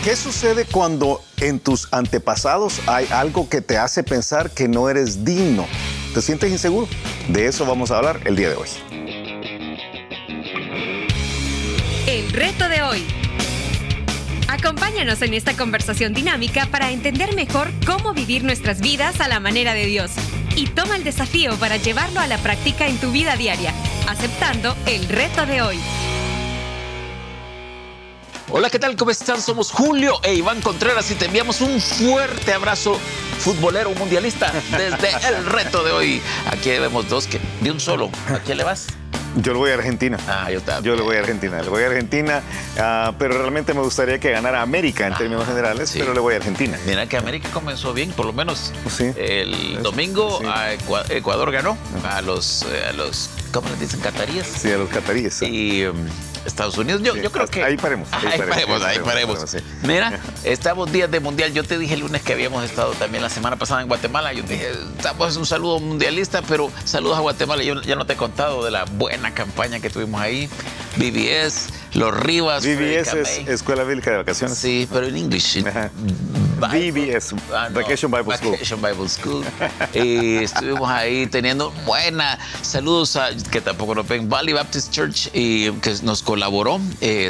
¿Qué sucede cuando en tus antepasados hay algo que te hace pensar que no eres digno? ¿Te sientes inseguro? De eso vamos a hablar el día de hoy. El reto de hoy. Acompáñanos en esta conversación dinámica para entender mejor cómo vivir nuestras vidas a la manera de Dios. Y toma el desafío para llevarlo a la práctica en tu vida diaria, aceptando el reto de hoy. Hola, ¿qué tal? ¿Cómo están? Somos Julio e Iván Contreras y te enviamos un fuerte abrazo futbolero mundialista desde el reto de hoy. Aquí vemos dos que de un solo. ¿A quién le vas? Yo le voy a Argentina. Yo también. Yo le voy a Argentina. Le voy a Argentina, pero realmente me gustaría que ganara América en términos generales, sí. Pero le voy a Argentina. Mira que América comenzó bien, por lo menos Sí. el domingo Sí. Ecuador ganó a los ¿cómo les dicen? Cataríes. Sí, a los cataríes. Y Estados Unidos, yo creo que... Ahí paremos. Ahí paremos. Sí. Mira, estamos días de mundial. Yo te dije el lunes que habíamos estado también la semana pasada en Guatemala. Yo te dije, estamos un saludo mundialista, pero saludos a Guatemala. Yo ya no te he contado de la buena campaña que tuvimos ahí. BBS, Los Rivas. BBS es Escuela Bíblica de Vacaciones. Sí, pero en inglés. BBS, Vacation Bible School. Vacation Bible School. Y estuvimos ahí teniendo saludos a, que tampoco nos ven, Valley Baptist Church, y que nos colaboró.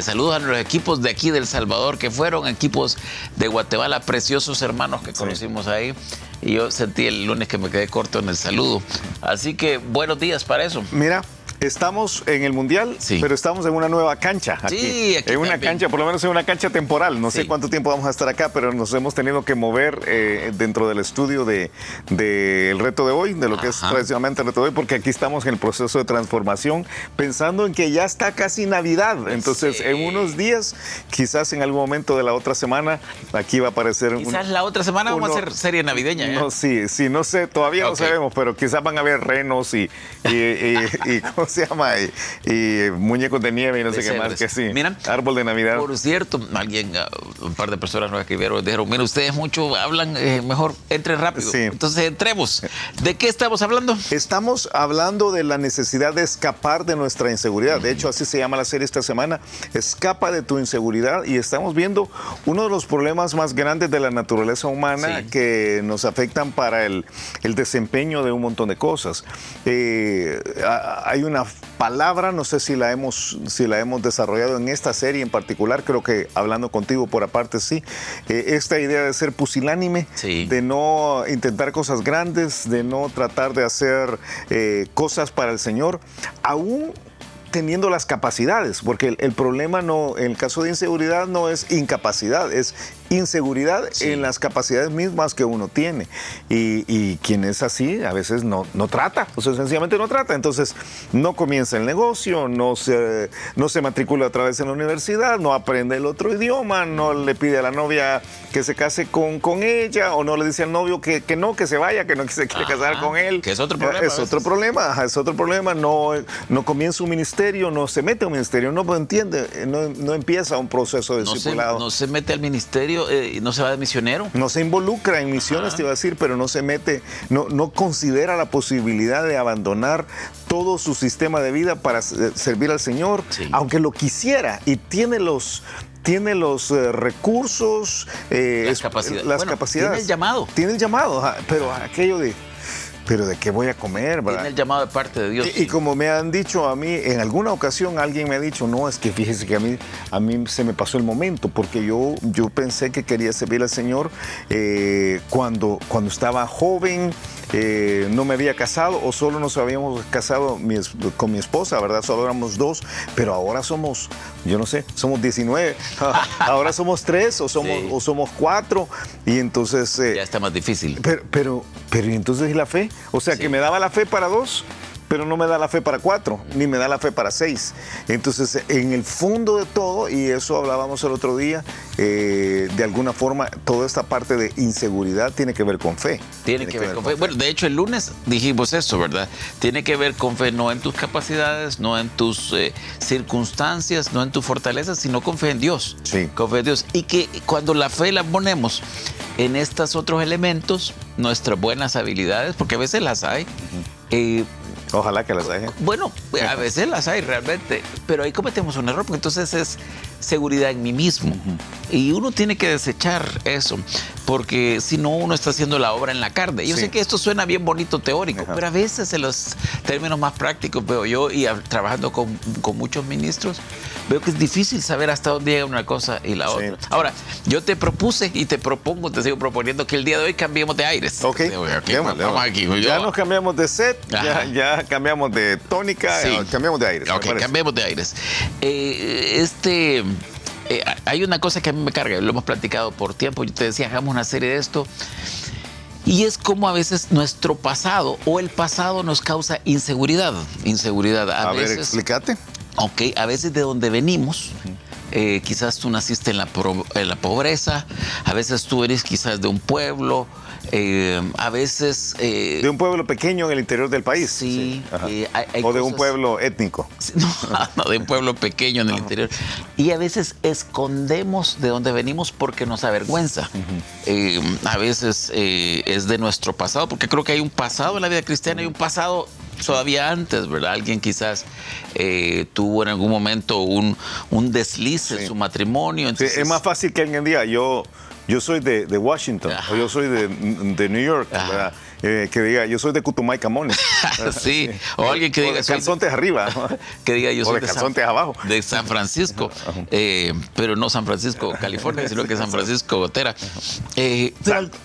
Saludos a los equipos de aquí del Salvador, que fueron equipos de Guatemala, preciosos hermanos que conocimos ahí. Y yo sentí el lunes que me quedé corto en el saludo. Así que buenos días para eso. Mira, estamos en el Mundial, Sí. pero estamos en una nueva cancha aquí. Sí, aquí en una también. cancha, por lo menos en una cancha temporal. No Sí. sé cuánto tiempo vamos a estar acá, pero nos hemos tenido que mover dentro del estudio del reto de hoy, de lo que es Ajá. tradicionalmente el reto de hoy, porque aquí estamos en el proceso de transformación, pensando en que ya está casi Navidad. Entonces, Sí. en unos días, quizás en algún momento de la otra semana, aquí va a aparecer Quizás la otra semana vamos a hacer serie navideña. No, sí, no sé, todavía no Ok. sabemos, pero quizás van a haber renos y ¿cómo se llama? Y muñecos de nieve y no sé qué más, que sí. Mira, árbol de Navidad. Por cierto, un par de personas nos escribieron, dijeron, mira, ustedes mucho hablan, mejor entre rápido. Sí. Entonces entremos. ¿De qué estamos hablando? Estamos hablando de la necesidad de escapar de nuestra inseguridad. De hecho, así se llama la serie esta semana, Escapa de tu inseguridad. Y estamos viendo uno de los problemas más grandes de la naturaleza humana, Sí. que nos afectan para el desempeño de un montón de cosas. Hay una palabra, no sé si la hemos desarrollado en esta serie en particular, creo que hablando contigo por aparte sí, esta idea de ser pusilánime, Sí. de no intentar cosas grandes, de no tratar de hacer cosas para el Señor, aún teniendo las capacidades, porque el problema no, en el caso de inseguridad no es incapacidad, es inseguridad Sí. en las capacidades mismas que uno tiene. Y quien es así, a veces no trata, o sea, sencillamente no trata. Entonces, no comienza el negocio, no se matricula otra vez en la universidad, no aprende el otro idioma, no le pide a la novia que se case con ella, o no le dice al novio que se vaya, que no se quiere casar con él. Que es otro problema. Es otro problema, es otro problema. No comienza un ministerio, no se mete a un ministerio, no entiende, no empieza un proceso de discipulado. No se mete al ministerio y no se va de misionero. No se involucra en misiones, te iba a decir, pero no se mete, no considera la posibilidad de abandonar todo su sistema de vida para servir al Señor, Sí. aunque lo quisiera y tiene los recursos, Las capacidades. Bueno, capacidades. tiene el llamado. Tiene el llamado, pero aquello pero ¿de qué voy a comer? ¿Verdad? Tiene el llamado de parte de Dios. Y como me han dicho a mí, en alguna ocasión alguien me ha dicho, no, es que fíjese que a mí se me pasó el momento, porque yo pensé que quería servir al Señor cuando estaba joven, no me había casado o solo nos habíamos casado con mi esposa, ¿verdad? Solo éramos dos, pero ahora somos, yo no sé, somos 19, ahora somos 3 o somos 4 y entonces... Ya está más difícil. Pero ¿y entonces la fe? O sea, Sí. que me daba la fe para 2, pero no me da la fe para 4, ni me da la fe para 6. Entonces, en el fondo de todo, y eso hablábamos el otro día, de alguna forma, toda esta parte de inseguridad tiene que ver con fe. Tiene que ver con fe. Bueno, de hecho, el lunes dijimos eso, ¿verdad? Tiene que ver con fe, no en tus capacidades, no en tus circunstancias, no en tu fortaleza, sino con fe en Dios. Sí. Con fe en Dios. Y que cuando la fe la ponemos en estos otros elementos, nuestras buenas habilidades, porque a veces las hay, Ojalá que las haya. bueno, a veces las hay realmente, pero ahí cometemos un error, porque entonces es seguridad en mí mismo. Y uno tiene que desechar eso, porque si no, uno está haciendo la obra en la carne. Yo sé que esto suena bien bonito teórico, pero a veces en los términos más prácticos veo yo, y trabajando con muchos ministros, veo que es difícil saber hasta dónde llega una cosa y la otra. Ahora, yo te propuse y te propongo, te sigo proponiendo que el día de hoy cambiemos de aires. Vamos aquí. Ya nos cambiamos de set, ya cambiamos de tónica, cambiamos de aires. Cambiemos de aires. Hay una cosa que a mí me carga, lo hemos platicado por tiempo, yo te decía, hagamos una serie de esto, y es como a veces nuestro pasado o el pasado nos causa inseguridad. A veces, ver, explícate. Ok, a veces de donde venimos, quizás tú naciste en la pobreza, a veces tú eres quizás de un pueblo, a veces... de un pueblo pequeño en el interior del país. Sí. O de un pueblo étnico. No, de un pueblo pequeño en el interior. Y a veces escondemos de dónde venimos porque nos avergüenza. A veces es de nuestro pasado, porque creo que hay un pasado en la vida cristiana y un pasado todavía antes, ¿verdad? Alguien quizás tuvo en algún momento un desliz en su matrimonio. Entonces... es más fácil que alguien diga, yo soy de Washington, o yo soy de New York, ¿verdad? Que diga, yo soy de Cutumay, Camones. Sí, o alguien que diga... de calzontes arriba. Que diga, yo soy de calzontes abajo. De San Francisco, pero no San Francisco, California, sino que San Francisco Gotera.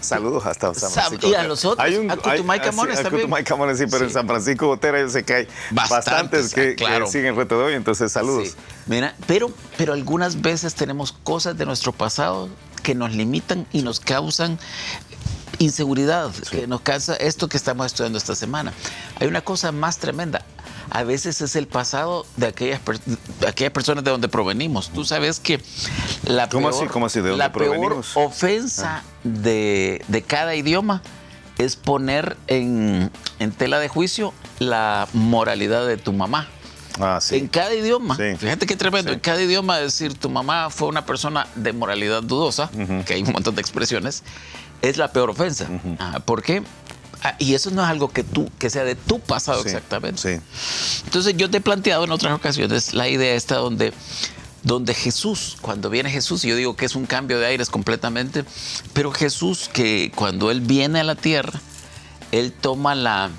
Saludos hasta San Francisco. Y a los otros, a Cutumay, Camones también. A Cutumay, Camones, sí, pero en San Francisco Gotera yo sé que hay bastantes que siguen el reto de hoy, entonces saludos. Sí. Mira, pero algunas veces tenemos cosas de nuestro pasado que nos limitan y nos causan inseguridad, que nos causa esto que estamos estudiando esta semana. Hay una cosa más tremenda. A veces es el pasado de aquellas personas de donde provenimos. Tú sabes que la peor ofensa de cada idioma es poner en tela de juicio la moralidad de tu mamá. Sí. En cada idioma, fíjate qué tremendo, Sí. en cada idioma decir tu mamá fue una persona de moralidad dudosa, que hay un montón de expresiones, es la peor ofensa. ¿Por qué? Y eso no es algo que sea de tu pasado exactamente. Sí. Entonces yo te he planteado en otras ocasiones la idea esta donde Jesús, cuando viene Jesús, y yo digo que es un cambio de aires completamente, pero Jesús, que cuando Él viene a la tierra, Él toma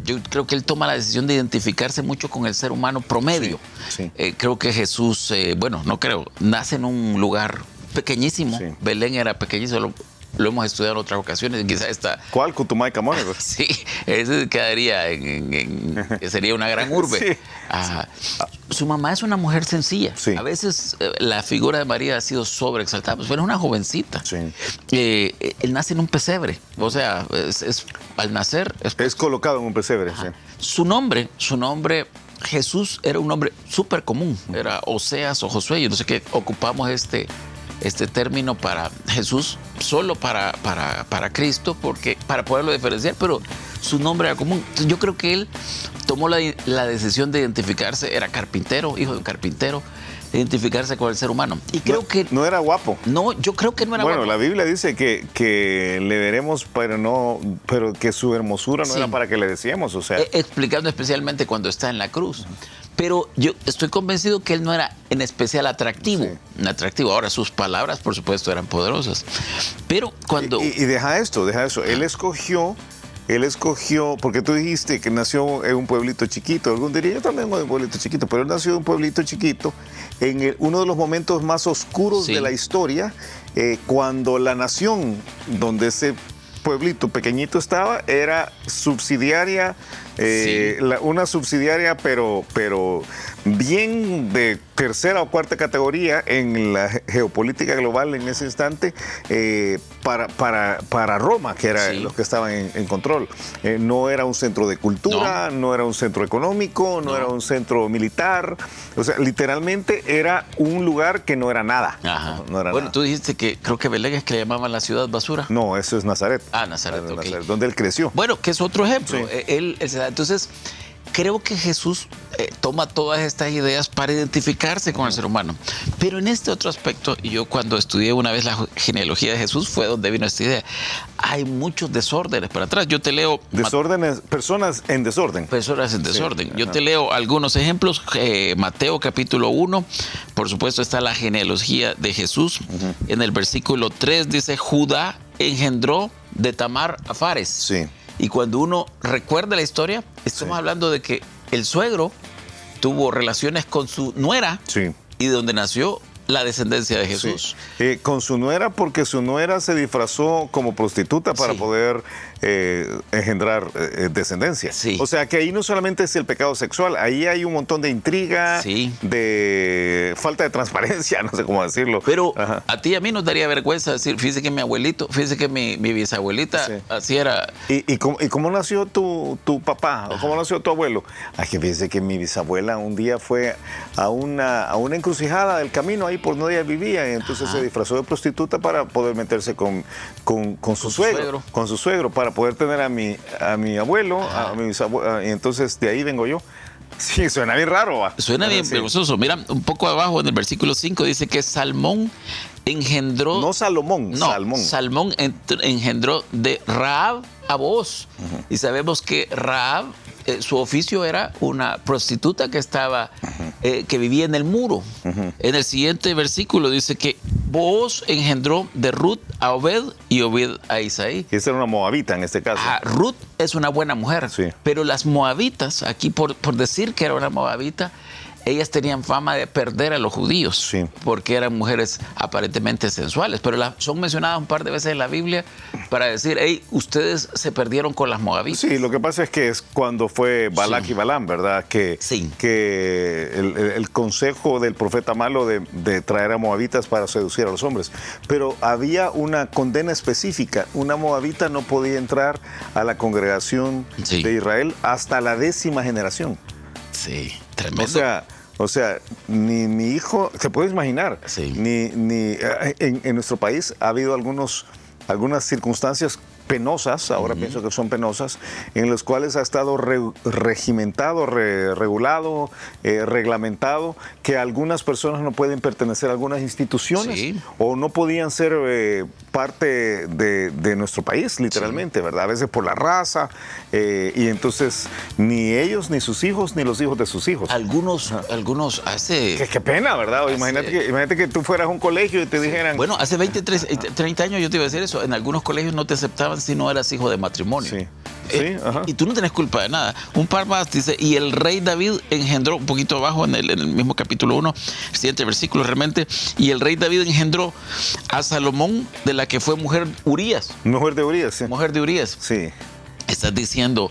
yo creo que Él toma la decisión de identificarse mucho con el ser humano promedio. Sí. Creo que Jesús, nace en un lugar pequeñísimo. Sí. Belén era pequeñísimo, lo hemos estudiado en otras ocasiones. Quizás está... ¿Cuál? Cutumay, Camones. Sí, ese quedaría sería una gran urbe. Sí. Su mamá es una mujer sencilla. Sí. A veces la figura de María ha sido sobreexaltada, pero es una jovencita. Sí. Él nace en un pesebre, o sea, al nacer... Es colocado en un pesebre. Sí. Su nombre, Jesús, era un nombre súper común. Era Oseas o Josué. Yo no sé qué ocupamos este término para Jesús, solo para Cristo, porque para poderlo diferenciar, pero su nombre era común. Entonces, yo creo que él tomó la decisión de identificarse, era carpintero, hijo de un carpintero, de identificarse con el ser humano. Y creo que... No era guapo. No, yo creo que no era guapo. Bueno, la Biblia dice que le veremos, pero que su hermosura no era para que le decíamos, o sea... Explicando especialmente cuando está en la cruz. Pero yo estoy convencido que él no era en especial atractivo. Sí. Atractivo. Ahora, sus palabras, por supuesto, eran poderosas. Pero cuando... Y deja esto. Él escogió, porque tú dijiste que nació en un pueblito chiquito. Algún diría, yo también vengo de un pueblito chiquito, pero él nació en un pueblito chiquito en uno de los momentos más oscuros de la historia, cuando la nación donde ese pueblito pequeñito estaba era subsidiaria, una subsidiaria, pero bien de tercera o cuarta categoría en la geopolítica global en ese instante, para Roma, que era los que estaban en control. No era un centro de cultura, no era un centro económico, no era un centro militar. O sea, literalmente era un lugar que no era nada. Ajá. No era bueno, nada. tú dijiste que creo que Belén es que le llamaban la ciudad basura. No, eso es Nazaret. Nazaret, ok. Nazaret, donde él creció. Bueno, que es otro ejemplo. Sí. Entonces, creo que Jesús toma todas estas ideas para identificarse con el ser humano. Pero en este otro aspecto, yo cuando estudié una vez la genealogía de Jesús fue donde vino esta idea. Hay muchos desórdenes para atrás. Yo te leo... Desórdenes, personas en desorden. Personas en desorden. Sí, yo te leo algunos ejemplos. Mateo capítulo 1, por supuesto está la genealogía de Jesús. En el versículo 3 dice, Judá engendró de Tamar a Fares. Sí. Y cuando uno recuerda la historia, estamos hablando de que el suegro tuvo relaciones con su nuera y de donde nació la descendencia de Jesús. Sí. Con su nuera, porque su nuera se disfrazó como prostituta para poder engendrar descendencia. Sí. O sea que ahí no solamente es el pecado sexual, ahí hay un montón de intriga, de falta de transparencia, no sé cómo decirlo. Pero a ti y a mí nos daría vergüenza decir, fíjese que mi abuelito, fíjese que mi bisabuelita, así era. ¿Y cómo nació tu papá? ¿O cómo nació tu abuelo? Ay, que fíjese que mi bisabuela un día fue a una encrucijada del camino ahí por donde ella vivía, y entonces se disfrazó de prostituta para poder meterse con su suegro. Con su suegro, para poder tener a mi abuelo, a mi bisabuelo, y entonces de ahí vengo yo. Sí, suena bien raro. ¿Va? Suena bien vergonzoso. Mira, un poco abajo en el versículo 5 dice que Salmón engendró... No Salomón, no, Salmón engendró de Rahab a Booz. Y sabemos que Rahab, su oficio era una prostituta que estaba, que vivía en el muro. En el siguiente versículo dice que Booz engendró de Ruth a Obed y Obed a Isaí. Esa era una moabita en este caso. Ruth es una buena mujer, pero las moabitas, aquí por decir que era una moabita, ellas tenían fama de perder a los judíos, porque eran mujeres aparentemente sensuales, pero son mencionadas un par de veces en la Biblia para decir, hey, ustedes se perdieron con las moabitas. Sí, lo que pasa es que es cuando fue Balac y Balaam, ¿verdad? Que el consejo del profeta malo de traer a moabitas para seducir a los hombres. Pero había una condena específica. Una moabita no podía entrar a la congregación de Israel hasta la 10ª generación. Sí, tremendo. O sea, ni mi hijo, se puede imaginar, en nuestro país ha habido algunas circunstancias penosas, ahora pienso que son penosas, en las cuales ha estado regimentado, regulado, reglamentado, que algunas personas no pueden pertenecer a algunas instituciones o no podían ser parte de nuestro país, literalmente, ¿verdad? A veces por la raza, y entonces ni ellos, ni sus hijos, ni los hijos de sus hijos. Algunos hace... Qué pena, ¿verdad? Imagínate que tú fueras a un colegio y te dijeran... Bueno, hace 30 años yo te iba a decir eso, en algunos colegios no te aceptaban si no eras hijo de matrimonio. Y tú no tenés culpa de nada. Un par más dice, y el rey David engendró, un poquito abajo en el mismo capítulo 1, el siguiente versículo realmente, y el rey David engendró a Salomón, de la que fue mujer Urías. Mujer de Urías, sí. Mujer de Urías. Sí. Estás diciendo...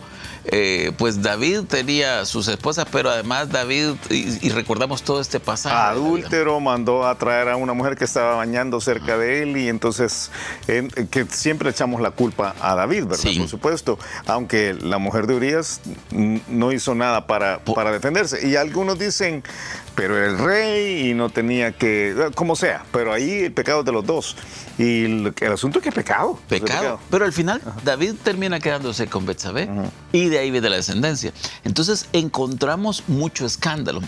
pues David tenía sus esposas, pero además David, y recordamos todo este pasaje. Adúltero, mandó a traer a una mujer que estaba bañando cerca de él, y entonces que siempre echamos la culpa a David, ¿verdad? Por supuesto, aunque la mujer de Urías no hizo nada para defenderse. Y algunos dicen, pero el rey y no tenía que, como sea, pero ahí el pecado es de los dos. Y el asunto es que es pecado. Pecado. Pero al final David termina quedándose con Betsabé y de ahí viene la descendencia. Entonces encontramos mucho escándalo.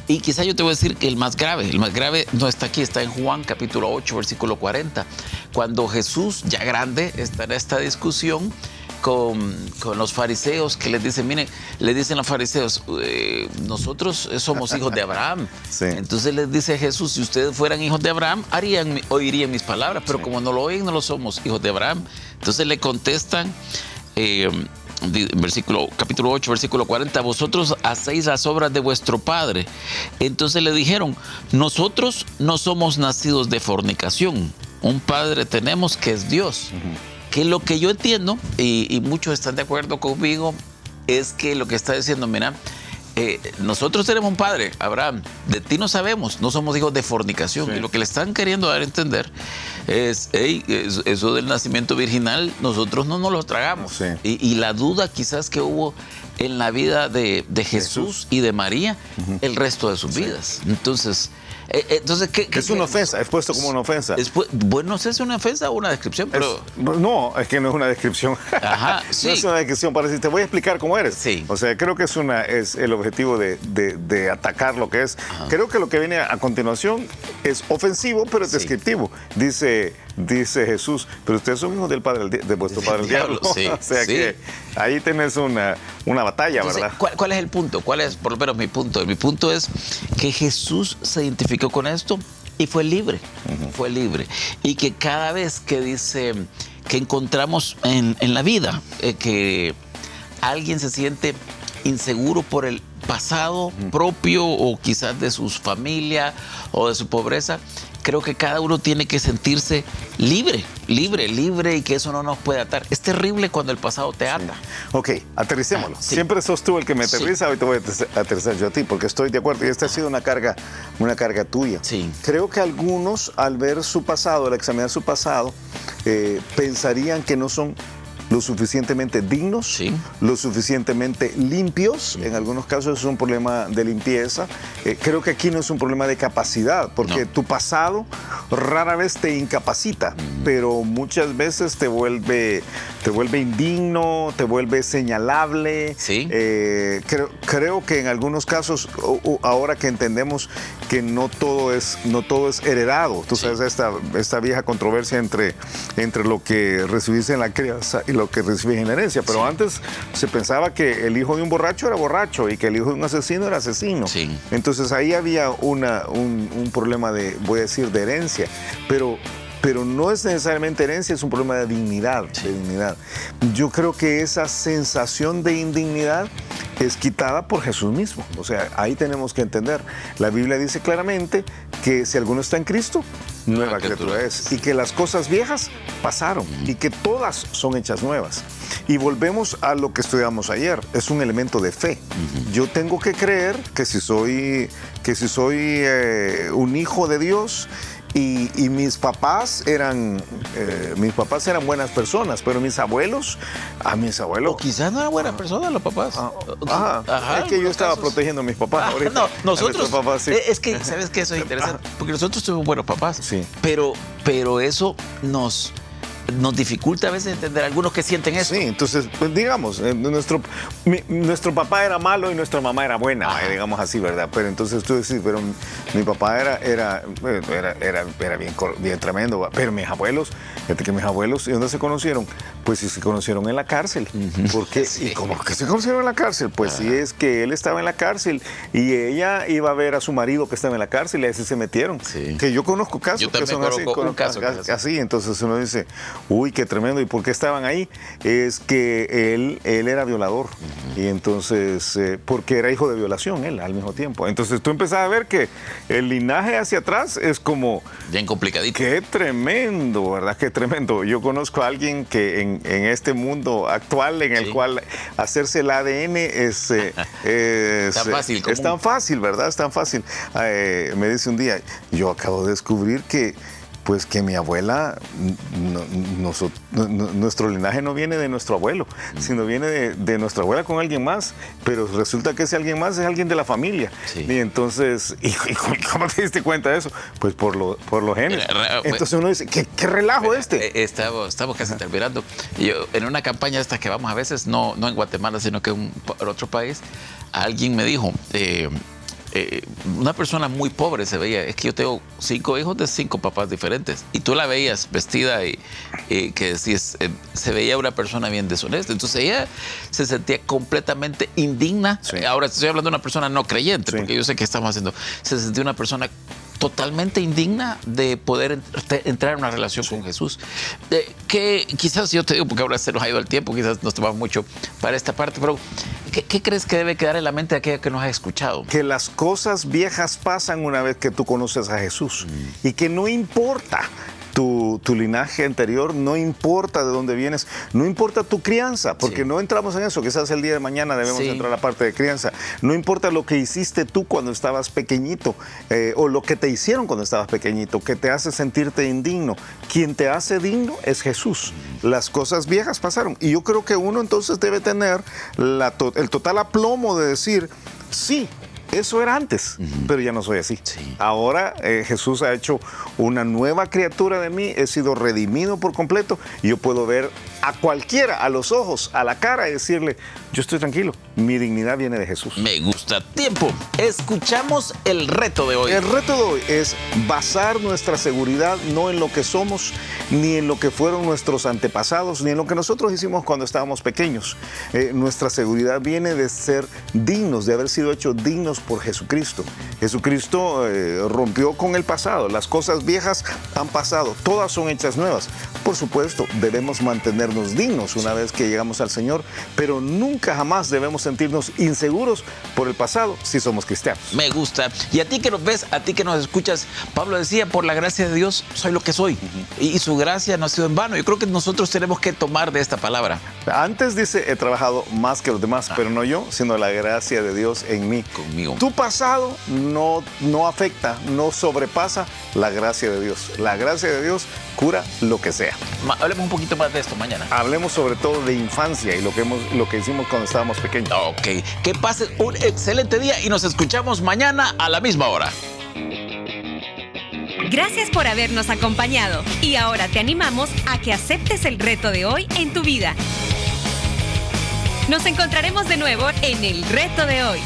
Y quizá yo te voy a decir que el más grave no está aquí, está en Juan capítulo 8, versículo 40. Cuando Jesús, ya grande, está en esta discusión con los fariseos, que les dicen, miren, le dicen los fariseos, nosotros somos hijos de Abraham. Entonces les dice Jesús, si ustedes fueran hijos de Abraham, oirían mis palabras, pero como no lo oyen, no lo somos hijos de Abraham. Entonces le contestan, capítulo 8, versículo 40, vosotros hacéis las obras de vuestro padre. Entonces le dijeron, nosotros no somos nacidos de fornicación, un padre tenemos que es Dios. Que lo que yo entiendo, y muchos están de acuerdo conmigo, es que lo que está diciendo, mira, nosotros tenemos un padre, Abraham, de ti no sabemos, no somos hijos de fornicación. Y lo que le están queriendo dar a entender es, eso del nacimiento virginal, nosotros no nos lo tragamos. Y la duda quizás que hubo en la vida de Jesús y de María el resto de sus vidas. Entonces, Entonces, ¿qué Es una ofensa, es puesto como una ofensa. Bueno, no sé si es una ofensa o una descripción, pero... No, es que no es una descripción. Ajá, sí. No es una descripción para decir, te voy a explicar cómo eres. Sí. O sea, creo que es el objetivo de atacar lo que es. Ajá. Creo que lo que viene a continuación es ofensivo, pero es descriptivo. Dice Jesús, pero ustedes son hijos del Padre, de vuestro Padre el diablo. Sí, O sea que ahí tenés una batalla, entonces, ¿verdad? ¿cuál es el punto? ¿Cuál es, por lo menos, mi punto? Mi punto es que Jesús se identificó con esto y fue libre. Fue libre. Y que cada vez que dice que encontramos en la vida que alguien se siente inseguro por el pasado propio o quizás de su familia o de su pobreza, creo que cada uno tiene que sentirse libre y que eso no nos puede atar. Es terrible cuando el pasado te ata. Ok, aterricémoslo. Sí. Siempre sos tú el que me aterriza, hoy te voy a aterrizar yo a ti, porque estoy de acuerdo. Y esta ha sido una carga tuya. Sí. Creo que algunos, al ver su pasado, al examinar su pasado, pensarían que no son lo suficientemente dignos, Sí. lo suficientemente limpios. En algunos casos es un problema de limpieza. Creo que aquí no es un problema de capacidad, porque tu pasado rara vez te incapacita, pero muchas veces te vuelve indigno, te vuelve señalable. Sí. Creo que en algunos casos, ahora que entendemos que no todo es heredado, tú sabes, esta vieja controversia entre lo que recibiste en la crianza y lo que recibes en herencia, pero antes se pensaba que el hijo de un borracho era borracho y que el hijo de un asesino era asesino. Sí. Entonces ahí había un problema de herencia, pero no es necesariamente herencia, es un problema de dignidad, Yo creo que esa sensación de indignidad es quitada por Jesús mismo. O sea, ahí tenemos que entender. La Biblia dice claramente que si alguno está en Cristo, nueva criatura es. Y que las cosas viejas pasaron y que todas son hechas nuevas. Y volvemos a lo que estudiamos ayer. Es un elemento de fe. Yo tengo que creer que si soy un hijo de Dios, y mis papás eran buenas personas, pero mis abuelos. O quizás no eran buenas personas los papás. Es que yo estaba protegiendo a mis papás ahorita. No, nosotros. Papás, sí. Es que, ¿sabes qué? Eso es interesante. Porque nosotros tuvimos buenos papás. Sí. Pero eso nos dificulta a veces entender a algunos que sienten eso. Sí, entonces, pues, digamos, nuestro papá era malo y nuestra mamá era buena, digamos así, ¿verdad? Pero entonces tú decís, pero mi papá era bien tremendo, pero mis abuelos, ¿y dónde se conocieron? Pues sí, se conocieron en la cárcel. ¿Por qué? Sí. ¿Y cómo que se conocieron en la cárcel? Pues sí, es que él estaba en la cárcel y ella iba a ver a su marido que estaba en la cárcel y así se metieron. Sí. Que yo conozco casos Yo que son así. un caso Así, entonces uno dice, uy, qué tremendo. ¿Y por qué estaban ahí? Es que él era violador. Y entonces, porque era hijo de violación él al mismo tiempo. Entonces tú empezás a ver que el linaje hacia atrás es como... Bien complicadito. Qué tremendo, ¿verdad? Qué tremendo. Yo conozco a alguien que en este mundo actual en el cual hacerse el ADN es tan fácil. Es tan fácil, ¿verdad? Es tan fácil. Me dice un día, yo acabo de descubrir que mi abuela, nuestro linaje no viene de nuestro abuelo, sino viene de nuestra abuela con alguien más, pero resulta que ese alguien más es alguien de la familia. Sí. Y entonces, ¿y cómo te diste cuenta de eso? Pues por los genes. Entonces uno dice, ¿qué relajo este? Estamos casi terminando. Yo, en una campaña esta que vamos a veces, no en Guatemala, sino que en otro país, alguien me dijo... una persona muy pobre se veía, es que yo tengo 5 hijos de 5 papás diferentes y tú la veías vestida y que decís, se veía una persona bien deshonesta, entonces ella se sentía completamente indigna. Ahora estoy hablando de una persona no creyente, porque yo sé que estamos haciendo, se sentía una persona totalmente indigna de poder entrar en una relación con Jesús. Que quizás yo te digo, porque ahora se nos ha ido el tiempo, quizás nos tomamos mucho para esta parte, pero ¿qué crees que debe quedar en la mente de aquella que nos ha escuchado? Que las cosas viejas pasan una vez que tú conoces a Jesús y que no importa tu linaje anterior, no importa de dónde vienes, no importa tu crianza, porque no entramos en eso, quizás el día de mañana debemos entrar a la parte de crianza, no importa lo que hiciste tú cuando estabas pequeñito o lo que te hicieron cuando estabas pequeñito, que te hace sentirte indigno, quien te hace digno es Jesús. Las cosas viejas pasaron y yo creo que uno entonces debe tener el total aplomo de decir, sí, Eso era antes, pero ya no soy así. Sí. Ahora Jesús ha hecho una nueva criatura de mí, he sido redimido por completo y yo puedo ver a cualquiera, a los ojos, a la cara y decirle, yo estoy tranquilo, mi dignidad viene de Jesús. Me gusta. Tiempo. Escuchamos el reto de hoy. El reto de hoy es basar nuestra seguridad no en lo que somos, ni en lo que fueron nuestros antepasados, ni en lo que nosotros hicimos cuando estábamos pequeños. Nuestra seguridad viene de ser dignos, de haber sido hechos dignos por Jesucristo. Jesucristo rompió con el pasado. Las cosas viejas han pasado, todas son hechas nuevas. Por supuesto, debemos mantenernos dignos una vez que llegamos al Señor, pero nunca jamás debemos sentirnos inseguros por el pasado si somos cristianos. Me gusta. Y a ti que nos ves, a ti que nos escuchas, Pablo decía, por la gracia de Dios soy lo que soy. Y su gracia no ha sido en vano. Yo creo que nosotros tenemos que tomar de esta palabra. Antes dice, he trabajado más que los demás, pero no yo, sino la gracia de Dios en mí. Conmigo. Tu pasado no afecta, no sobrepasa la gracia de Dios. La gracia de Dios cura lo que sea. Hablemos un poquito más de esto mañana. Hablemos sobre todo de infancia y lo que hicimos cuando estábamos pequeños. Ok. Que pases un excelente día y nos escuchamos mañana a la misma hora. Gracias por habernos acompañado y ahora te animamos a que aceptes el reto de hoy en tu vida. Nos encontraremos de nuevo en el reto de hoy.